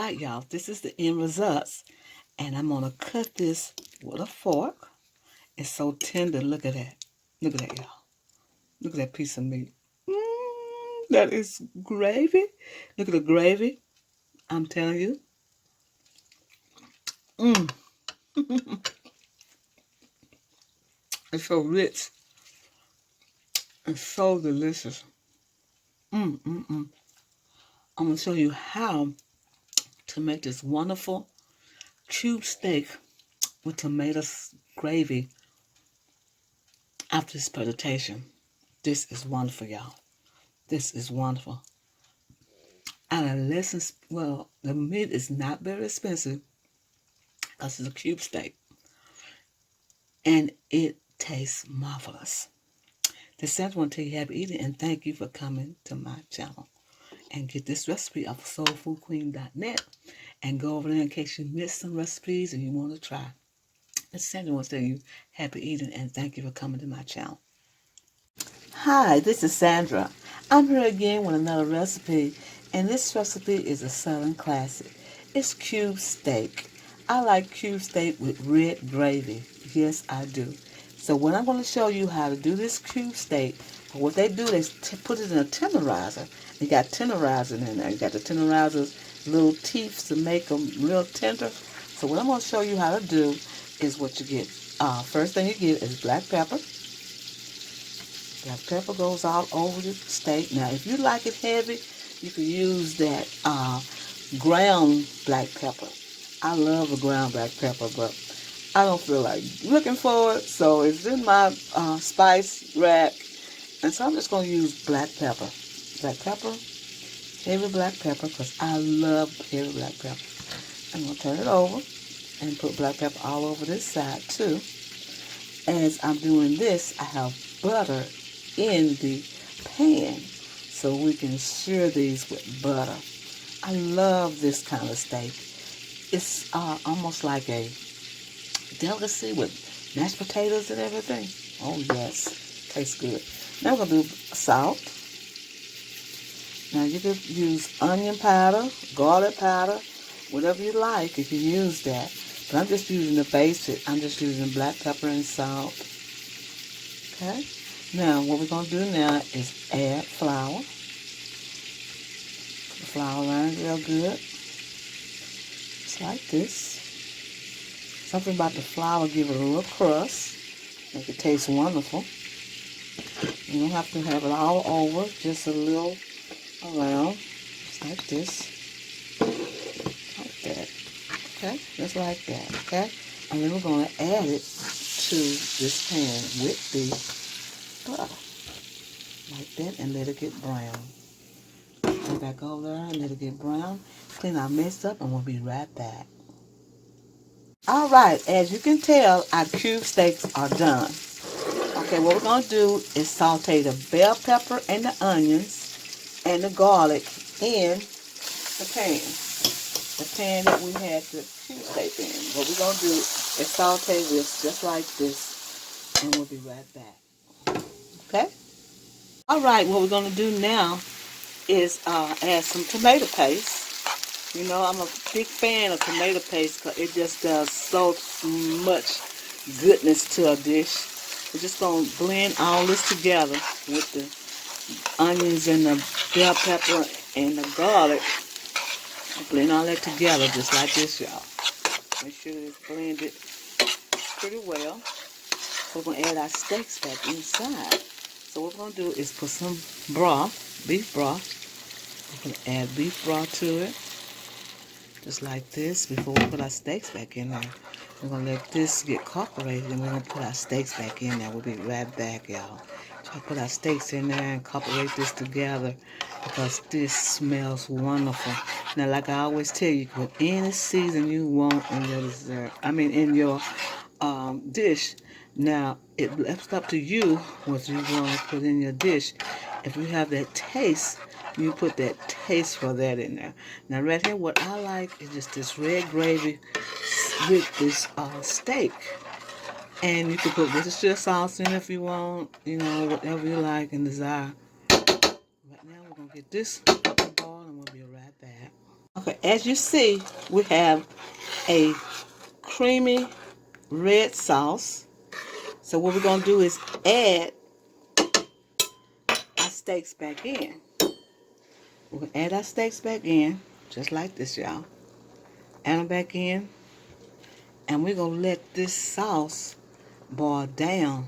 right, y'all, this is the end results. And I'm going to cut this with a fork. It's so tender. Look at that. Look at that, y'all. Look at that piece of meat. That is gravy. Look at the gravy. I'm telling you. It's so rich. It's so delicious. I'm going to show you how to make this wonderful cube steak with tomato gravy after this presentation. This is wonderful, y'all. This is wonderful. And well, the meat is not very expensive because it's a cube steak. And it tastes marvelous. This Sandra want to tell you happy eating and thank you for coming to my channel. And get this recipe off of soulfoodqueen.net and go over there in case you missed some recipes and you want to try. This Sandra wants to tell you happy eating and thank you for coming to my channel. Hi, this is Sandra. I'm here again with another recipe, and this recipe is a Southern classic. It's cube steak. I like cube steak with red gravy. Yes, I do. So when I'm going to show you how to do this cube steak, what they do is put it in a tenderizer. You got tenderizer in there. You got the tenderizer's little teeth to make them real tender. So what I'm going to show you how to do is what you get. First thing you get is black pepper. Black pepper goes all over the steak. Now, if you like it heavy, you can use that ground black pepper. I love a ground black pepper, but I don't feel like looking for it, so it's in my spice rack. And so I'm just going to use black pepper. Black pepper, heavy black pepper, because I love heavy black pepper. I'm going to turn it over and put black pepper all over this side, too. As I'm doing this, I have butter in the pan so we can sear these with butter. I love this kind of steak. It's almost like a delicacy with mashed potatoes and everything. Oh yes, tastes good. Now we're going to do salt. Now you could use onion powder, garlic powder, whatever you like if you use that. But I'm just using the basic. I'm just using black pepper and salt. Okay. Now, what we're going to do now is add flour. Put the flour around real good. Just like this. Something about the flour, give it a little crust. Make it taste wonderful. You don't have to have it all over, just a little around. Just like this. Like that. Okay? Just like that. Okay? And then we're going to add it to this pan with the butter like that and let it get brown. Go back over there and let it get brown. Clean our mess up and we'll be right back. Alright, as you can tell, our cube steaks are done. Okay, what we're going to do is saute the bell pepper and the onions and the garlic in the pan. The pan that we had the cube steak in. What we're going to do is saute this just like this and we'll be right back. Okay? Alright, what we're going to do now is add some tomato paste. You know, I'm a big fan of tomato paste because it just does so much goodness to a dish. We're just going to blend all this together with the onions and the bell pepper and the garlic. Blend all that together just like this, y'all. Make sure it's blended pretty well. We're going to add our steaks back inside. So what we're going to do is put some broth, beef broth. We're going to add beef broth to it. Just like this before we put our steaks back in there. We're going to let this get incorporated and we're going to put our steaks back in there. We'll be right back, y'all. Try to put our steaks in there and incorporate this together because this smells wonderful. Now, like I always tell you, you can put any season you want in your dessert. In your dish. Now, it's up to you what you want to put in your dish. If you have that taste, you put that taste for that in there. Now, right here, what I like is just this red gravy with this steak. And you can put Worcestershire sauce in if you want, you know, whatever you like and desire. Right now, we're going to get this up to boil and we'll be right back. Okay, as you see, we have a creamy red sauce. So what we're going to do is add our steaks back in. We're going to add our steaks back in, just like this, y'all. Add them back in, and we're going to let this sauce boil down,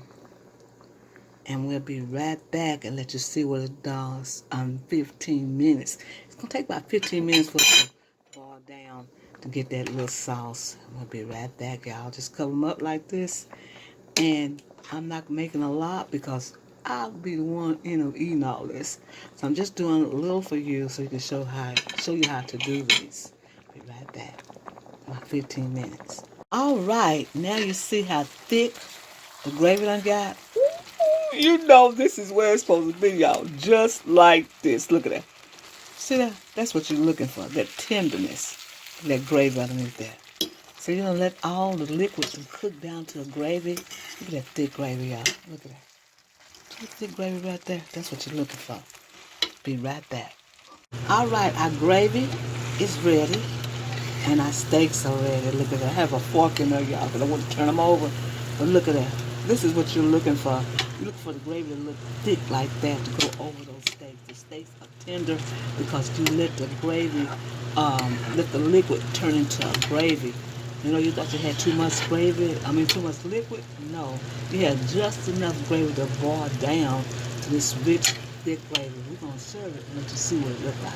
and we'll be right back and let you see what it does in 15 minutes. It's going to take about 15 minutes for it to boil down to get that little sauce. We'll be right back, y'all. Just cover them up like this, and I'm not making a lot because I'll be the one eating all this. So I'm just doing a little for you so you can show you how to do these. Be right back. About 15 minutes. All right, now you see how thick the gravy done got. Ooh, you know this is where it's supposed to be, y'all. Just like this. Look at that. See that? That's what you're looking for. That tenderness. That gravy underneath there. So you're going to let all the liquids cook down to a gravy. Look at that thick gravy, y'all. Look at that. Thick gravy right there. That's what you're looking for. Be right back. All right, our gravy is ready. And our steaks are ready. Look at that. I have a fork in there, y'all, because I want to turn them over. But look at that. This is what you're looking for. You look for the gravy to look thick like that to go over those steaks. The steaks are tender because you let the gravy, let the liquid turn into a gravy. You know, you thought you had too much gravy, too much liquid? No. You had just enough gravy to boil down to this rich, thick gravy. We're going to serve it and let you see what it looks like.